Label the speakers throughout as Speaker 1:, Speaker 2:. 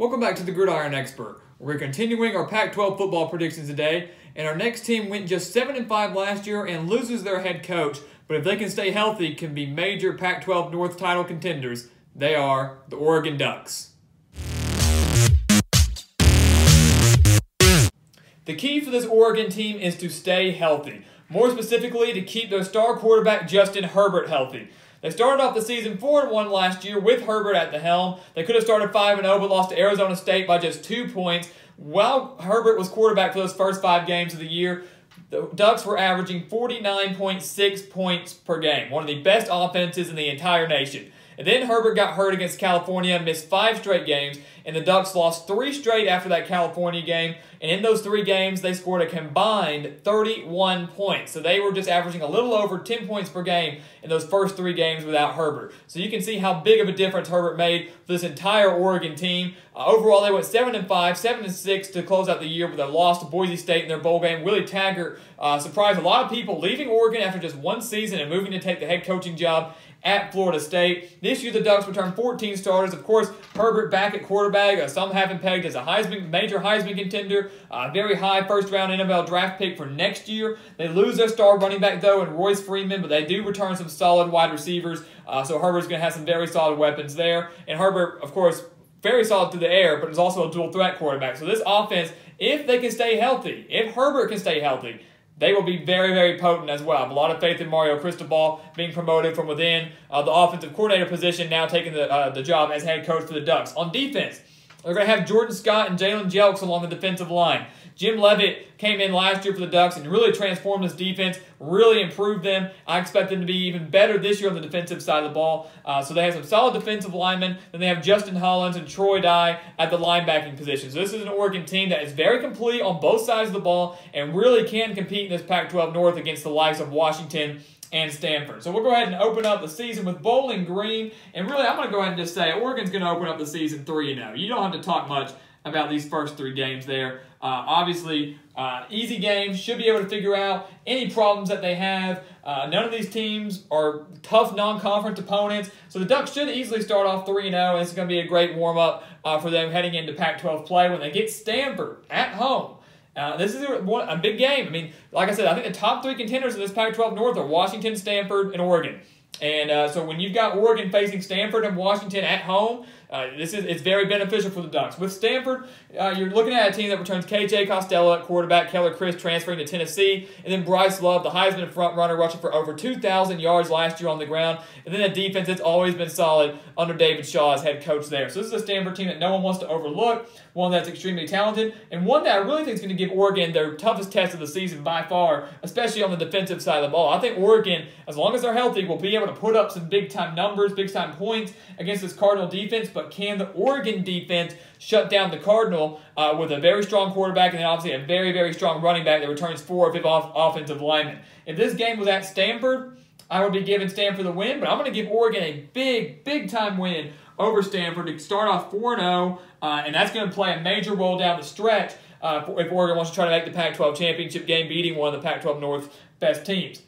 Speaker 1: Welcome back to the Gridiron Expert. We're continuing our Pac-12 football predictions today, and our next team went just 7-5 last year and loses their head coach, but if they can stay healthy, can be major Pac-12 North title contenders. They are the Oregon Ducks. The key for this Oregon team is to stay healthy. More specifically, to keep their star quarterback Justin Herbert healthy. They started off the season 4-1 last year with Herbert at the helm. They could have started 5-0 but lost to Arizona State by just 2 points. While Herbert was quarterback for those first 5 games of the year, the Ducks were averaging 49.6 points per game, one of the best offenses in the entire nation. And then Herbert got hurt against California, missed 5 straight games, and the Ducks lost 3 straight after that California game. And in those 3 games, they scored a combined 31 points. So they were just averaging a little over 10 points per game in those first 3 games without Herbert. So you can see how big of a difference Herbert made for this entire Oregon team. Overall, they went 7-5, 7-6 to close out the year with a loss to Boise State in their bowl game. Willie Taggart surprised a lot of people, leaving Oregon after just 1 season and moving to take the head coaching job at Florida State. This year, the Ducks returned 14 starters. Of course, Herbert back at quarterback. Some have him pegged as a major Heisman contender, very high first-round NFL draft pick for next year. They lose their star running back, though, in Royce Freeman, but they do return some solid wide receivers, so Herbert's going to have some very solid weapons there. And Herbert, of course, very solid through the air, but is also a dual-threat quarterback. So this offense, if they can stay healthy, if Herbert can stay healthy, they will be very, very potent as well. I have a lot of faith in Mario Cristobal being promoted from within the offensive coordinator position, now taking the job as head coach for the Ducks. On defense, they're going to have Jordan Scott and Jalen Jelks along the defensive line. Jim Leavitt came in last year for the Ducks and really transformed this defense, really improved them. I expect them to be even better this year on the defensive side of the ball. So they have some solid defensive linemen. Then they have Justin Hollins and Troy Dye at the linebacking position. So this is an Oregon team that is very complete on both sides of the ball and really can compete in this Pac-12 North against the likes of Washington and Stanford. So we'll go ahead and open up the season with Bowling Green. And really, I'm going to go ahead and just say Oregon's going to open up the season 3-0. You don't have to talk much about these first 3 games there. Obviously, easy games, should be able to figure out any problems that they have. None of these teams are tough non-conference opponents, so the Ducks should easily start off 3-0, and it's going to be a great warm-up for them heading into Pac-12 play when they get Stanford at home. This is a big game. I mean, like I said, I think the top 3 contenders in this Pac-12 North are Washington, Stanford, and Oregon. And so when you've got Oregon facing Stanford and Washington at home, it's very beneficial for the Ducks. With Stanford, you're looking at a team that returns K.J. Costello at quarterback, Keller Chris transferring to Tennessee, and then Bryce Love, the Heisman front runner, rushing for over 2,000 yards last year on the ground. And then a defense that's always been solid under David Shaw as head coach there. So this is a Stanford team that no one wants to overlook, one that's extremely talented, and one that I really think is going to give Oregon their toughest test of the season by far, especially on the defensive side of the ball. I think Oregon, as long as they're healthy, will be able to put up some big-time numbers, big-time points against this Cardinal defense, but can the Oregon defense shut down the Cardinal with a very strong quarterback and then obviously a very, very strong running back that returns 4 or 5 offensive linemen? If this game was at Stanford, I would be giving Stanford the win, but I'm going to give Oregon a big, big-time win over Stanford to start off 4-0, and that's going to play a major role down the stretch if Oregon wants to try to make the Pac-12 championship game, beating one of the Pac-12 North's best teams.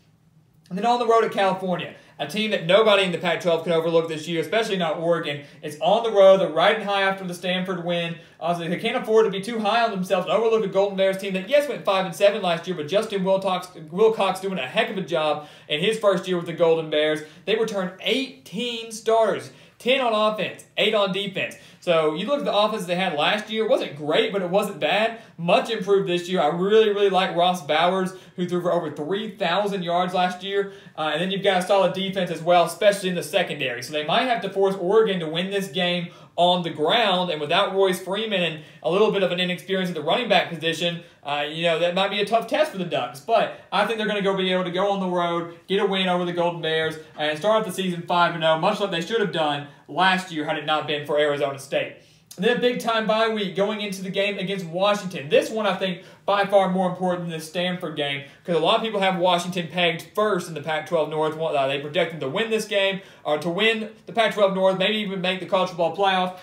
Speaker 1: And then on the road at California, a team that nobody in the Pac-12 can overlook this year, especially not Oregon. It's on the road. They're riding high after the Stanford win. They can't afford to be too high on themselves and overlook a Golden Bears team that, yes, went 5-7 last year, but Justin Wilcox doing a heck of a job in his first year with the Golden Bears. They returned 18 starters, 10 on offense, 8 on defense. So you look at the offense they had last year. It wasn't great, but it wasn't bad. Much improved this year. I really, really like Ross Bowers, who threw for over 3,000 yards last year. And then you've got a solid defense as well, especially in the secondary. So they might have to force Oregon to win this game on the ground, and without Royce Freeman and a little bit of an inexperience at the running back position, that might be a tough test for the Ducks. But I think they're going to be able to go on the road, get a win over the Golden Bears, and start off the season 5-0, much like they should have done last year had it not been for Arizona State. And then a big-time bye week going into the game against Washington. This one, I think, by far more important than the Stanford game because a lot of people have Washington pegged first in the Pac-12 North. They project them to win this game, or to win the Pac-12 North, maybe even make the college football playoff.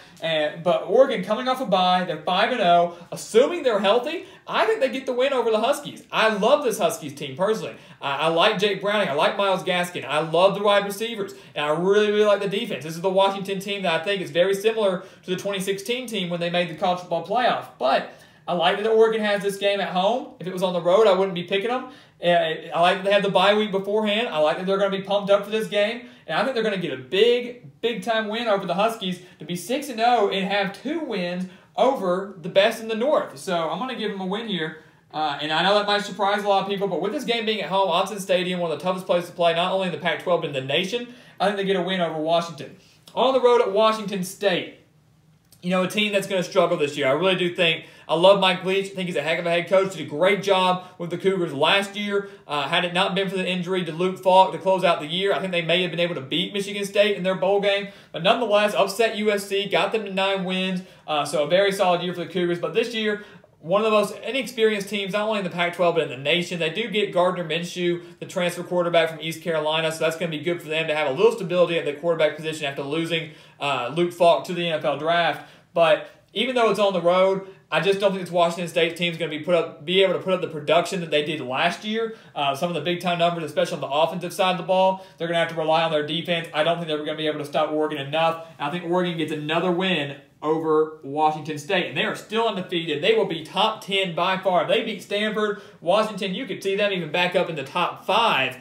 Speaker 1: But Oregon coming off a bye, they're 5-0. Assuming they're healthy, I think they get the win over the Huskies. I love this Huskies team personally. I like Jake Browning. I like Myles Gaskin. I love the wide receivers. And I really, really like the defense. This is the Washington team that I think is very similar to the 2016 team when they made the college football playoff. But I like that Oregon has this game at home. If it was on the road, I wouldn't be picking them. I like that they have the bye week beforehand. I like that they're going to be pumped up for this game. And I think they're going to get a big-time win over the Huskies to be 6-0 and have 2 wins over the best in the North. So I'm going to give them a win here. And I know that might surprise a lot of people, but with this game being at home, Autzen Stadium, one of the toughest places to play, not only in the Pac-12 but in the nation, I think they get a win over Washington. On the road at Washington State, you know, a team that's going to struggle this year. I really do think. I love Mike Leach. I think he's a heck of a head coach. Did a great job with the Cougars last year. Had it not been for the injury to Luke Falk to close out the year, I think they may have been able to beat Michigan State in their bowl game. But nonetheless, upset USC, got them to 9 wins. So a very solid year for the Cougars. But this year, one of the most inexperienced teams, not only in the Pac-12 but in the nation. They do get Gardner Minshew, the transfer quarterback from East Carolina, so that's going to be good for them to have a little stability at the quarterback position after losing Luke Falk to the NFL draft. But even though it's on the road, I just don't think this Washington State team is going to be able to put up the production that they did last year. Some of the big-time numbers, especially on the offensive side of the ball, they're going to have to rely on their defense. I don't think they're going to be able to stop Oregon enough. I think Oregon gets another win over Washington State, and they are still undefeated. They will be top 10 by far. If they beat Stanford, Washington, you could see them even back up in the top 5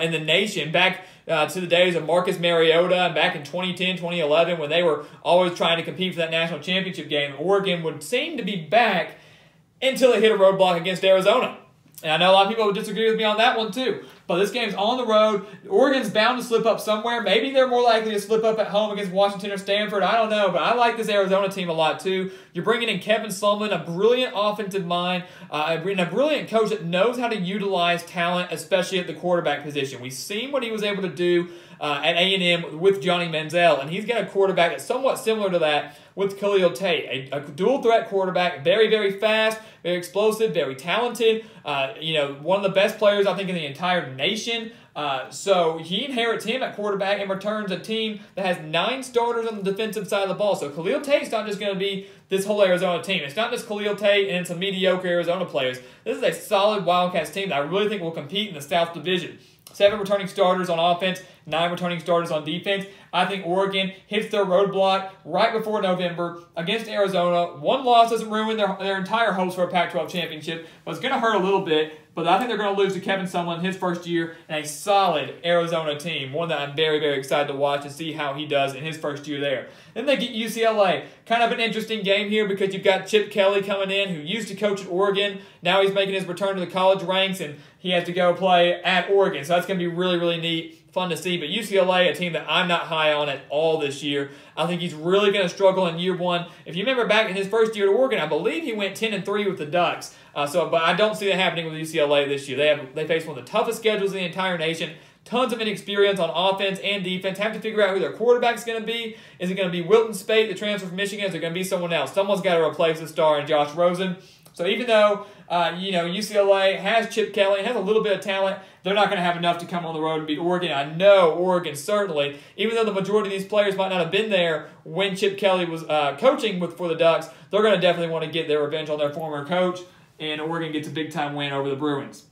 Speaker 1: in the nation, back to the days of Marcus Mariota, and back in 2010, 2011, when they were always trying to compete for that national championship game. Oregon would seem to be back until they hit a roadblock against Arizona. And I know a lot of people would disagree with me on that one too. But this game's on the road. Oregon's bound to slip up somewhere. Maybe they're more likely to slip up at home against Washington or Stanford. I don't know. But I like this Arizona team a lot too. You're bringing in Kevin Sumlin, a brilliant offensive mind, a brilliant coach that knows how to utilize talent, especially at the quarterback position. We've seen what he was able to do at A&M with Johnny Manziel. And he's got a quarterback that's somewhat similar to that with Khalil Tate, a dual-threat quarterback, very, very fast, very explosive, very talented, one of the best players, I think, in the entire nation. So he inherits him at quarterback and returns a team that has 9 starters on the defensive side of the ball. So Khalil Tate's not just going to be this whole Arizona team. It's not just Khalil Tate and some mediocre Arizona players. This is a solid Wildcats team that I really think will compete in the South Division. 7 returning starters on offense, 9 returning starters on defense. I think Oregon hits their roadblock right before November against Arizona. One loss doesn't ruin their entire hopes for a Pac-12 championship, but it's going to hurt a little bit. But I think they're going to lose to Kevin Sumlin his first year and a solid Arizona team, one that I'm very, very excited to watch and see how he does in his first year there. Then they get UCLA. Kind of an interesting game here because you've got Chip Kelly coming in, who used to coach at Oregon. Now he's making his return to the college ranks, and he has to go play at Oregon. So that's going to be really, really neat. Fun to see. But UCLA, a team that I'm not high on at all this year. I think he's really going to struggle in year one. If you remember back in his first year at Oregon, I believe he went 10-3 with the Ducks. But I don't see that happening with UCLA this year. They face one of the toughest schedules in the entire nation. Tons of inexperience on offense and defense. Have to figure out who their quarterback's going to be. Is it going to be Wilton Spate, the transfer from Michigan? Is it going to be someone else? Someone's got to replace the star in Josh Rosen. So even though UCLA has Chip Kelly, has a little bit of talent, they're not going to have enough to come on the road and beat Oregon. I know Oregon certainly, even though the majority of these players might not have been there when Chip Kelly was coaching for the Ducks, they're going to definitely want to get their revenge on their former coach, and Oregon gets a big-time win over the Bruins.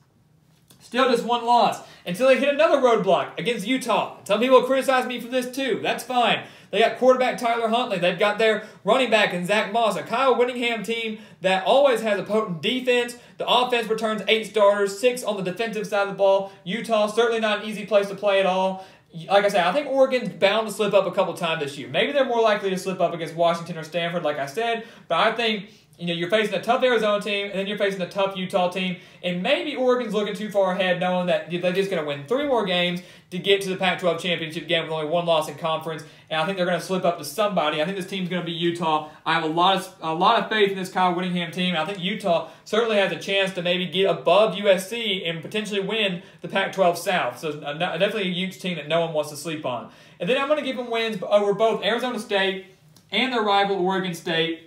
Speaker 1: Still just one loss until they hit another roadblock against Utah. Some people criticize me for this too. That's fine. They got quarterback Tyler Huntley. They've got their running back in Zach Moss, a Kyle Whittingham team that always has a potent defense. The offense returns 8 starters, 6 on the defensive side of the ball. Utah, certainly not an easy place to play at all. Like I said, I think Oregon's bound to slip up a couple times this year. Maybe they're more likely to slip up against Washington or Stanford, like I said, but I think you're facing a tough Arizona team, and then you're facing a tough Utah team, and maybe Oregon's looking too far ahead, knowing that they're just going to win 3 more games to get to the Pac-12 championship game with only 1 loss in conference, and I think they're going to slip up to somebody. I think this team's going to be Utah. I have a lot of faith in this Kyle Whittingham team, and I think Utah certainly has a chance to maybe get above USC and potentially win the Pac-12 South. So definitely a huge team that no one wants to sleep on. And then I'm going to give them wins over both Arizona State and their rival Oregon State.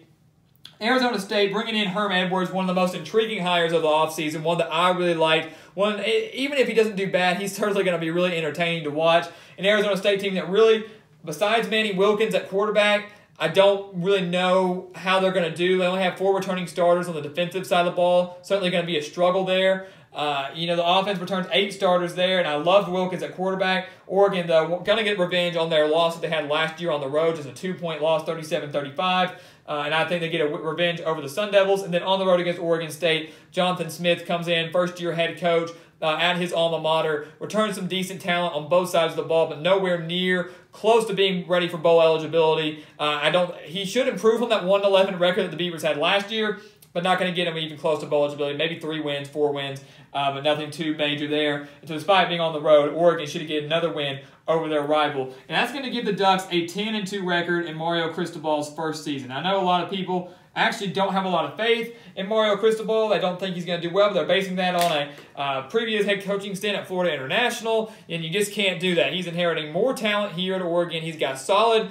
Speaker 1: Arizona State bringing in Herm Edwards, one of the most intriguing hires of the offseason, one that I really liked. Even if he doesn't do bad, he's certainly going to be really entertaining to watch. An Arizona State team that really, besides Manny Wilkins at quarterback, I don't really know how they're going to do. They only have 4 returning starters on the defensive side of the ball. Certainly going to be a struggle there. The offense returns 8 starters there, and I loved Wilkins at quarterback. Oregon, though, going to get revenge on their loss that they had last year on the road, just a 2-point loss, 37-35. And I think they get a revenge over the Sun Devils. And then on the road against Oregon State, Jonathan Smith comes in, first-year head coach at his alma mater, returns some decent talent on both sides of the ball, but nowhere near close to being ready for bowl eligibility. He should improve on that 1-11 record that the Beavers had last year, but not going to get him even close to bowl eligibility. Maybe 3 wins, 4 wins, but nothing too major there. And so despite being on the road, Oregon should get another win over their rival. And that's going to give the Ducks a 10-2 record in Mario Cristobal's first season. I know a lot of people actually don't have a lot of faith in Mario Cristobal. They don't think he's going to do well, but they're basing that on a previous head coaching stint at Florida International, and you just can't do that. He's inheriting more talent here at Oregon. He's got a solid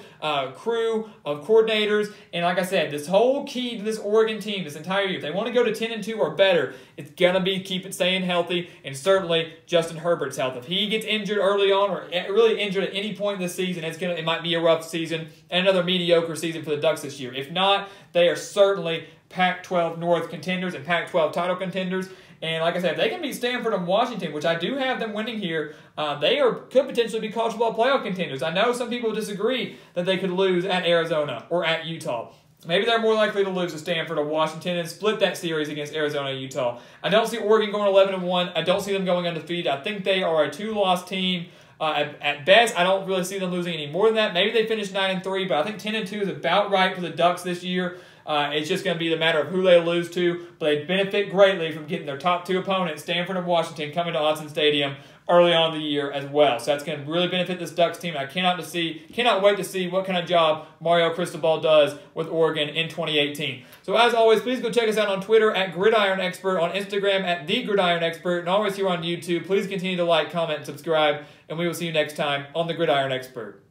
Speaker 1: crew of coordinators, and like I said, this whole key to this Oregon team this entire year, if they want to go to 10-2 or better, it's going to be staying healthy, and certainly Justin Herbert's health. If he gets injured early on or really injured at any point in the season, it might be a rough season and another mediocre season for the Ducks this year. If not, they are certainly Pac-12 North contenders and Pac-12 title contenders. And like I said, if they can beat Stanford and Washington, which I do have them winning here, could potentially be college football playoff contenders. I know some people disagree that they could lose at Arizona or at Utah. Maybe they're more likely to lose to Stanford or Washington and split that series against Arizona and Utah. I don't see Oregon going 11-1. I don't see them going undefeated. I think they are a 2-loss team. At best, I don't really see them losing any more than that. Maybe they finish 9-3, but I think 10-2 is about right for the Ducks this year. It's just going to be the matter of who they lose to, but they benefit greatly from getting their top 2 opponents, Stanford and Washington, coming to Autzen Stadium early on in the year as well. So that's going to really benefit this Ducks team. I cannot wait to see what kind of job Mario Cristobal does with Oregon in 2018. So as always, please go check us out on Twitter at Gridiron Expert, on Instagram at The Gridiron Expert, and always here on YouTube. Please continue to like, comment, and subscribe, and we will see you next time on The Gridiron Expert.